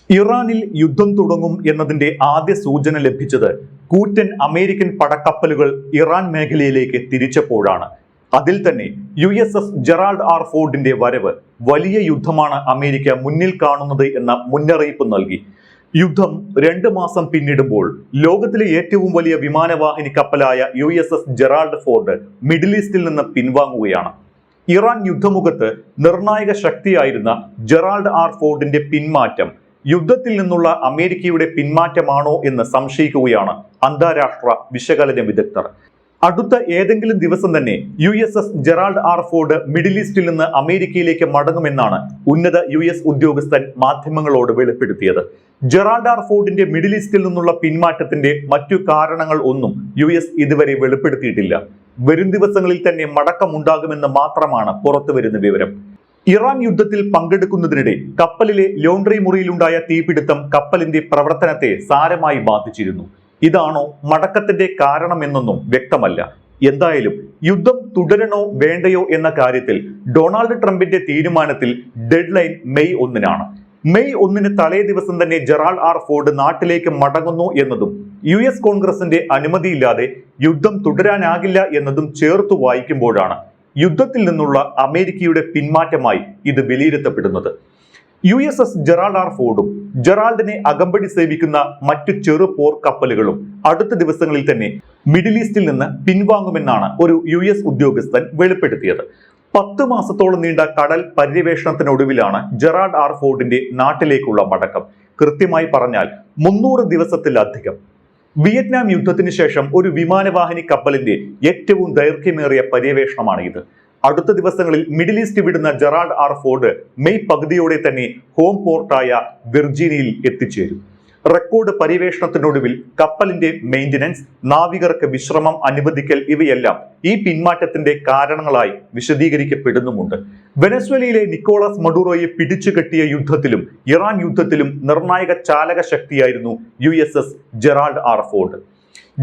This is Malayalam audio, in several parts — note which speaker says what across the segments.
Speaker 1: ഇറാനിൽ യുദ്ധം തുടങ്ങും എന്നതിന്റെ ആദ്യ സൂചന ലഭിച്ചത് കൂറ്റൻ അമേരിക്കൻ പടക്കപ്പലുകൾ ഇറാൻ മേഖലയിലേക്ക് തിരിച്ചപ്പോഴാണ്. അതിൽ തന്നെ USS ജെറാൾഡ് ആർ ഫോർഡിന്റെ വരവ് വലിയ യുദ്ധമാണ് അമേരിക്ക മുന്നിൽ കാണുന്നത് എന്ന മുന്നറിയിപ്പ് നൽകി. യുദ്ധം 2 മാസം പിന്നിടുമ്പോൾ ലോകത്തിലെ ഏറ്റവും വലിയ വിമാനവാഹിനി കപ്പലായ USS ജെറാൾഡ് ഫോർഡ് മിഡിൽ ഈസ്റ്റിൽ നിന്ന് പിൻവാങ്ങുകയാണ്. ഇറാൻ യുദ്ധമുഖത്ത് നിർണായക ശക്തിയായിരുന്ന ജെറാൾഡ് ആർ ഫോർഡിന്റെ പിന്മാറ്റം യുദ്ധത്തിൽ നിന്നുള്ള അമേരിക്കയുടെ പിന്മാറ്റമാണോ എന്ന് സംശയിക്കുകയാണ് അന്താരാഷ്ട്ര വിശകലന വിദഗ്ധർ. അടുത്ത ഏതെങ്കിലും ദിവസം തന്നെ USS Gerald R Ford Middle ഈസ്റ്റിൽ നിന്ന് അമേരിക്കയിലേക്ക് മടങ്ങുമെന്നാണ് ഉന്നത US ഉദ്യോഗസ്ഥൻ മാധ്യമങ്ങളോട് വെളിപ്പെടുത്തിയത്. ജെറാൾഡ് ആർ ഫോർഡിന്റെ മിഡിൽ ഈസ്റ്റിൽ നിന്നുള്ള പിന്മാറ്റത്തിന്റെ മറ്റു കാരണങ്ങൾ ഒന്നും US ഇതുവരെ വെളിപ്പെടുത്തിയിട്ടില്ല. വരും ദിവസങ്ങളിൽ തന്നെ മടക്കമുണ്ടാകുമെന്ന് മാത്രമാണ് പുറത്തുവരുന്ന വിവരം. ഇറാൻ യുദ്ധത്തിൽ പങ്കെടുക്കുന്നതിനിടെ കപ്പലിലെ ലോണ്ടറി മുറിയിലുണ്ടായ തീപിടുത്തം കപ്പലിന്റെ പ്രവർത്തനത്തെ സാരമായി ബാധിച്ചിരുന്നു. ഇതാണോ മടക്കത്തിന്റെ കാരണമെന്നൊന്നും വ്യക്തമല്ല. എന്തായാലും യുദ്ധം തുടരണോ വേണ്ടയോ എന്ന കാര്യത്തിൽ ഡൊണാൾഡ് ട്രംപിന്റെ തീരുമാനത്തിൽ ഡെഡ് ലൈൻ മെയ് 1-നാണ്. മെയ് 1-ന് തലേ ദിവസം തന്നെ ജെറാൾഡ് ആർ ഫോർഡ് നാട്ടിലേക്ക് മടങ്ങുന്നു എന്നതും US കോൺഗ്രസിന്റെ അനുമതിയില്ലാതെ യുദ്ധം തുടരാനാകില്ല എന്നതും ചേർത്തു വായിക്കുമ്പോഴാണ് യുദ്ധത്തിൽ നിന്നുള്ള അമേരിക്കയുടെ പിന്മാറ്റമായി ഇത് വിലയിരുത്തപ്പെടുന്നത്. USS ജെറാൾഡ് ആർ ഫോർഡും ജെറാൾഡിനെ അകമ്പടി സേവിക്കുന്ന മറ്റു ചെറു പോർ കപ്പലുകളും അടുത്ത ദിവസങ്ങളിൽ തന്നെ മിഡിൽ ഈസ്റ്റിൽ നിന്ന് പിൻവാങ്ങുമെന്നാണ് ഒരു US ഉദ്യോഗസ്ഥൻ വെളിപ്പെടുത്തിയത്. 10 മാസത്തോളം നീണ്ട കടൽ പര്യവേഷണത്തിനൊടുവിലാണ് ജെറാൾഡ് ആർ ഫോർഡിന്റെ നാട്ടിലേക്കുള്ള മടക്കം. കൃത്യമായി പറഞ്ഞാൽ 300 ദിവസത്തിലധികം. വിയറ്റ്നാം യുദ്ധത്തിന് ശേഷം ഒരു വിമാനവാഹിനി കപ്പലിന്റെ ഏറ്റവും ദൈർഘ്യമേറിയ പര്യവേഷണമാണ് ഇത്. അടുത്ത ദിവസങ്ങളിൽ മിഡിൽ ഈസ്റ്റ് വിടുന്ന ജെറാൾഡ് ആർ ഫോർഡ് മെയ് പകുതിയോടെ തന്നെ ഹോം പോർട്ടായ വിർജീനിയയിൽ എത്തിച്ചേരും. റെക്കോർഡ് പര്യവേഷണത്തിനൊടുവിൽ കപ്പലിന്റെ മെയിന്റനൻസ്, നാവികർക്ക് വിശ്രമം അനുവദിക്കൽ ഇവയെല്ലാം ഈ പിന്മാറ്റത്തിന്റെ കാരണങ്ങളായി വിശദീകരിക്കപ്പെടുന്നുമുണ്ട്. വെനസ്വേലയിലെ നിക്കോളാസ് മഡൂറോയെ പിടിച്ചുകെട്ടിയ യുദ്ധത്തിലും ഇറാൻ യുദ്ധത്തിലും നിർണായക ചാലക ശക്തിയായിരുന്നു USS Gerald R Ford.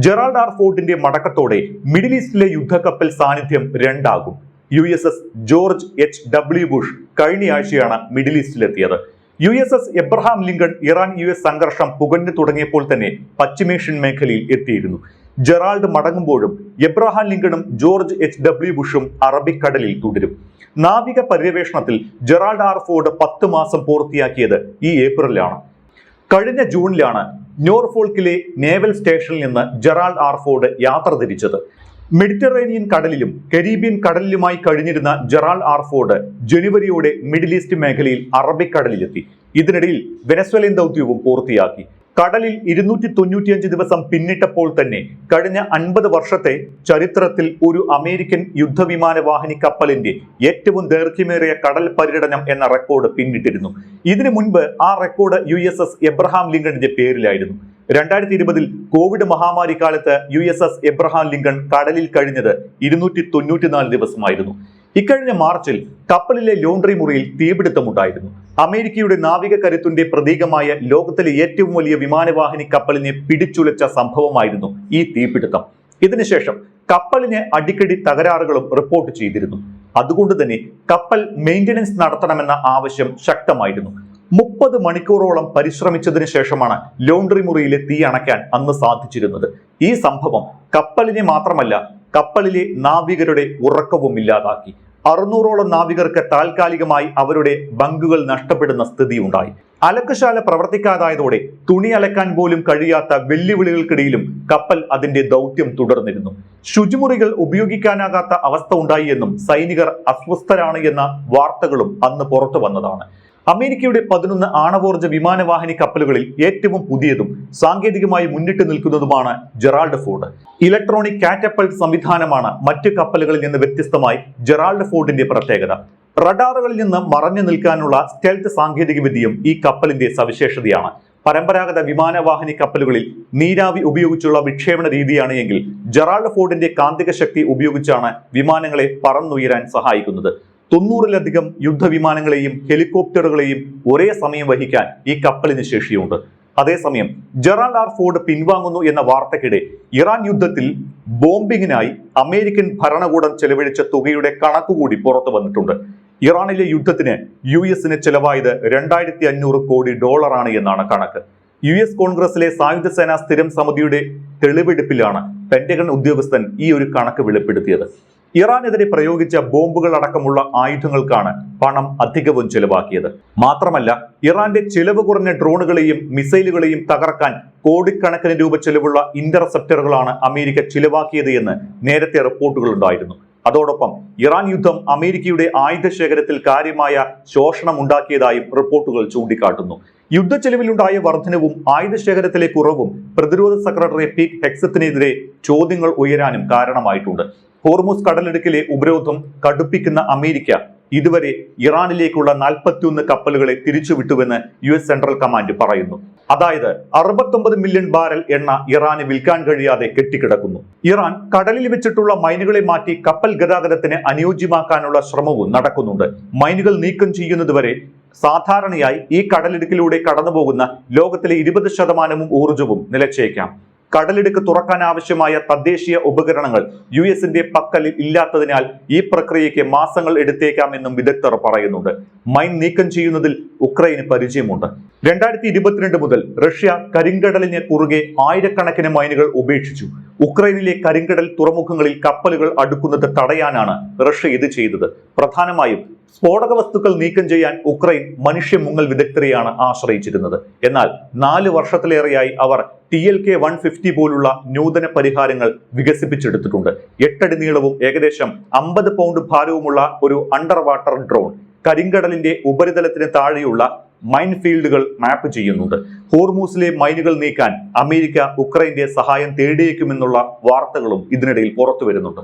Speaker 1: Gerald R ഫോർഡിന്റെ മടക്കത്തോടെ മിഡിൽ ഈസ്റ്റിലെ യുദ്ധക്കപ്പൽ സാന്നിധ്യം 2 ആകും. USS George H.W. ബുഷ് കഴിഞ്ഞയാഴ്ചയാണ് മിഡിൽ ഈസ്റ്റിലെത്തിയത്. USS Abraham Lincoln Iran US സംഘർഷം പുകഞ്ഞു തുടങ്ങിയപ്പോൾ തന്നെ പശ്ചിമേഷ്യൻ മേഖലയിൽ എത്തിയിരുന്നു. ജെറാൾഡ് മടങ്ങുമ്പോഴും എബ്രഹാം ലിങ്കണും ജോർജ് H.W. ബുഷും അറബിക്കടലിൽ തുടരും. നാവിക പര്യവേഷണത്തിൽ ജെറാൾഡ് ആർ ഫോർഡ് 10 മാസം പൂർത്തിയാക്കിയത് ഈ ഏപ്രിലാണ്. കഴിഞ്ഞ ജൂണിലാണ് നോർഫോൾക്കിലെ നേവൽ സ്റ്റേഷനിൽ നിന്ന് ജെറാൾഡ് ആർ ഫോർഡ് യാത്ര തിരിച്ചത്. മെഡിറ്ററേനിയൻ കടലിലും കരീബിയൻ കടലിലുമായി കഴിഞ്ഞിരുന്ന ജെറാൾഡ് ആർ ഫോർഡ് ജനുവരിയോടെ മിഡിൽ ഈസ്റ്റ് മേഖലയിൽ അറബിക്കടലിലെത്തി. ഇതിനിടയിൽ വെനസ്വേലൻ ദൗത്യവും പൂർത്തിയാക്കി. കടലിൽ 295 ദിവസം പിന്നിട്ടപ്പോൾ തന്നെ കഴിഞ്ഞ 50 വർഷത്തെ ചരിത്രത്തിൽ ഒരു അമേരിക്കൻ യുദ്ധവിമാനവാഹിനി കപ്പലിന്റെ ഏറ്റവും ദൈർഘ്യമേറിയ കടൽ പര്യടനം എന്ന റെക്കോർഡ് പിന്നിട്ടിരുന്നു. ഇതിനു മുൻപ് ആ റെക്കോർഡ് USS എബ്രഹാം ലിങ്കണിന്റെ പേരിലായിരുന്നു. 2020 കോവിഡ് മഹാമാരി കാലത്ത് USS എബ്രഹാം ലിങ്കൺ കടലിൽ കഴിഞ്ഞത് 294 ദിവസമായിരുന്നു. ഇക്കഴിഞ്ഞ മാർച്ചിൽ കപ്പലിലെ ലോണ്ടറി മുറിയിൽ തീപിടുത്തമുണ്ടായിരുന്നു. അമേരിക്കയുടെ നാവിക കരുത്തിന്റെ പ്രതീകമായ ലോകത്തിലെ ഏറ്റവും വലിയ വിമാനവാഹിനി കപ്പലിനെ പിടിച്ചുലച്ച സംഭവമായിരുന്നു ഈ തീപിടുത്തം. ഇതിനുശേഷം കപ്പലിന് അടിക്കടി തകരാറുകളും റിപ്പോർട്ട് ചെയ്തിരുന്നു. അതുകൊണ്ട് തന്നെ കപ്പൽ മെയിന്റനൻസ് നടത്തണമെന്ന ആവശ്യം ശക്തമായിരുന്നു. 30 മണിക്കൂറോളം പരിശ്രമിച്ചതിന് ശേഷമാണ് ലോണ്ടറി മുറിയിലെ തീ അണയ്ക്കാൻ അന്ന് സാധിച്ചിരുന്നത്. ഈ സംഭവം കപ്പലിനെ മാത്രമല്ല കപ്പലിലെ നാവികരുടെ ഉറക്കവും ഇല്ലാതാക്കി. 600ഓളം നാവികർക്ക് താൽക്കാലികമായി അവരുടെ ബങ്കുകൾ നഷ്ടപ്പെടുന്ന സ്ഥിതി ഉണ്ടായി. അലക്കുശാല പ്രവർത്തിക്കാതായതോടെ തുണി അലക്കാൻ പോലും കഴിയാത്ത വെല്ലുവിളികൾക്കിടയിലും കപ്പൽ അതിന്റെ ദൗത്യം തുടർന്നിരുന്നു. ശുചിമുറികൾ ഉപയോഗിക്കാനാകാത്ത അവസ്ഥ ഉണ്ടായി എന്നും സൈനികർ അസ്വസ്ഥരാണ് എന്ന വാർത്തകളും അന്ന് പുറത്തു വന്നതാണ്. അമേരിക്കയുടെ 11 ആണവോർജ വിമാനവാഹിനി കപ്പലുകളിൽ ഏറ്റവും പുതിയതും സാങ്കേതികമായി മുന്നിട്ട് നിൽക്കുന്നതുമാണ് ജെറാൾഡ് ഫോർഡ്. ഇലക്ട്രോണിക് കാറ്റപ്പൾട്ട് സംവിധാനമാണ് മറ്റു കപ്പലുകളിൽ നിന്ന് വ്യത്യസ്തമായി ജെറാൾഡ് ഫോർഡിന്റെ പ്രത്യേകത. റഡാറുകളിൽ നിന്ന് മറഞ്ഞു നിൽക്കാനുള്ള സ്റ്റെൽത്ത് സാങ്കേതിക വിദ്യയും ഈ കപ്പലിന്റെ സവിശേഷതയാണ്. പരമ്പരാഗത വിമാനവാഹിനി കപ്പലുകളിൽ നീരാവി ഉപയോഗിച്ചുള്ള വിക്ഷേപണ രീതിയാണ് എങ്കിൽ ജെറാൾഡ് ഫോർഡിന്റെ കാന്തിക ശക്തി ഉപയോഗിച്ചാണ് വിമാനങ്ങളെ പറന്നുയരാൻ സഹായിക്കുന്നത്. 90-ലധികം യുദ്ധവിമാനങ്ങളെയും ഹെലികോപ്റ്ററുകളെയും ഒരേ സമയം വഹിക്കാൻ ഈ കപ്പലിന് ശേഷിയുണ്ട്. അതേസമയം ജെറാൾഡ് ആർ ഫോർഡ് പിൻവാങ്ങുന്നു എന്ന വാർത്തയ്ക്കിടെ ഇറാൻ യുദ്ധത്തിൽ ബോംബിങ്ങിനായി അമേരിക്കൻ ഭരണകൂടം ചെലവഴിച്ച തുകയുടെ കണക്കുകൂടി പുറത്തു വന്നിട്ടുണ്ട്. ഇറാനിലെ യുദ്ധത്തിന് US ചെലവായത് 2500 കോടി ഡോളറാണ് എന്നാണ് കണക്ക്. US കോൺഗ്രസിലെ സായുധ സേനാ സ്ഥിരം സമിതിയുടെ തെളിവെടുപ്പിലാണ് പെന്റഗൺ ഉദ്യോഗസ്ഥൻ ഈ ഒരു കണക്ക് വെളിപ്പെടുത്തിയത്. ഇറാനെതിരെ പ്രയോഗിച്ച ബോംബുകൾ അടക്കമുള്ള ആയുധങ്ങൾക്കാണ് പണം അധികവും ചെലവാക്കിയത്. മാത്രമല്ല, ഇറാന്റെ ചെലവ് കുറഞ്ഞ ഡ്രോണുകളെയും മിസൈലുകളെയും തകർക്കാൻ കോടിക്കണക്കിന് രൂപ ചെലവുള്ള ഇന്റർസെപ്റ്ററുകളാണ് അമേരിക്ക ചിലവാക്കിയത് എന്ന് നേരത്തെ റിപ്പോർട്ടുകൾ ഉണ്ടായിരുന്നു. അതോടൊപ്പം ഇറാൻ യുദ്ധം അമേരിക്കയുടെ ആയുധ ശേഖരത്തിൽ കാര്യമായ ശോഷണം ഉണ്ടാക്കിയതായും റിപ്പോർട്ടുകൾ ചൂണ്ടിക്കാട്ടുന്നു. യുദ്ധച്ചെലവിലുണ്ടായ വർധനവും ആയുധ ശേഖരത്തിലെ കുറവും പ്രതിരോധ സെക്രട്ടറി പീറ്റ് ഹെക്സത്തിനെതിരെ ചോദ്യങ്ങൾ ഉയരാനും കാരണമായിട്ടുണ്ട്. ഹോർമുസ് കടലിടുക്കിലെ ഉപരോധം കടുപ്പിക്കുന്ന അമേരിക്ക ഇതുവരെ ഇറാനിലേക്കുള്ള 41 കപ്പലുകളെ തിരിച്ചുവിട്ടുവെന്ന് US സെൻട്രൽ കമാൻഡ് പറയുന്നു. അതായത് 69 മില്യൺ ബാരൽ എണ്ണ ഇറാന് വിൽക്കാൻ കഴിയാതെ കെട്ടിക്കിടക്കുന്നു. ഇറാൻ കടലിൽ വെച്ചിട്ടുള്ള മൈനുകളെ മാറ്റി കപ്പൽ ഗതാഗതത്തിന് അനുയോജ്യമാക്കാനുള്ള ശ്രമവും നടക്കുന്നുണ്ട്. മൈനുകൾ നീക്കം ചെയ്യുന്നതുവരെ സാധാരണയായി ഈ കടലിടുക്കിലൂടെ കടന്നുപോകുന്ന ലോകത്തിലെ 20% ഊർജവും നിലച്ചേക്കാം. കടലിടുക്ക് തുറക്കാൻ ആവശ്യമായ തദ്ദേശീയ ഉപകരണങ്ങൾ US പക്കലിൽ ഇല്ലാത്തതിനാൽ ഈ പ്രക്രിയയ്ക്ക് മാസങ്ങൾ എടുത്തേക്കാമെന്നും വിദഗ്ധർ പറയുന്നുണ്ട്. മൈൻ നീക്കം ചെയ്യുന്നതിൽ ഉക്രൈന് പരിചയമുണ്ട്. 2022 മുതൽ റഷ്യ കരിങ്കടലിന് കുറുകെ ആയിരക്കണക്കിന് മൈനുകൾ ഉപേക്ഷിച്ചു. ഉക്രൈനിലെ കരിങ്കടൽ തുറമുഖങ്ങളിൽ കപ്പലുകൾ അടുക്കുന്നത് തടയാനാണ് റഷ്യ ഇത് ചെയ്തത്. പ്രധാനമായും സ്ഫോടക വസ്തുക്കൾ നീക്കം ചെയ്യാൻ ഉക്രൈൻ മനുഷ്യ മുങ്ങൽ വിദഗ്ധരെയാണ് ആശ്രയിച്ചിരുന്നത്. എന്നാൽ 4 വർഷത്തിലേറെയായി അവർ TLK-150 പോലുള്ള നൂതന പരിഹാരങ്ങൾ വികസിപ്പിച്ചെടുത്തിട്ടുണ്ട്. 8 അടി നീളവും ഏകദേശം 50 പൗണ്ട് ഭാരവുമുള്ള ഒരു അണ്ടർ വാട്ടർ ഡ്രോൺ കരിങ്കടലിന്റെ ഉപരിതലത്തിന് താഴെയുള്ള മൈൻ ഫീൽഡുകൾ മാപ്പ് ചെയ്യുന്നുണ്ട്. ഹോർമൂസിലെ മൈനുകൾ നീക്കാൻ അമേരിക്ക ഉക്രൈന്റെ സഹായം തേടിയേക്കുമെന്നുള്ള വാർത്തകളും ഇതിനിടയിൽ പുറത്തു വരുന്നുണ്ട്.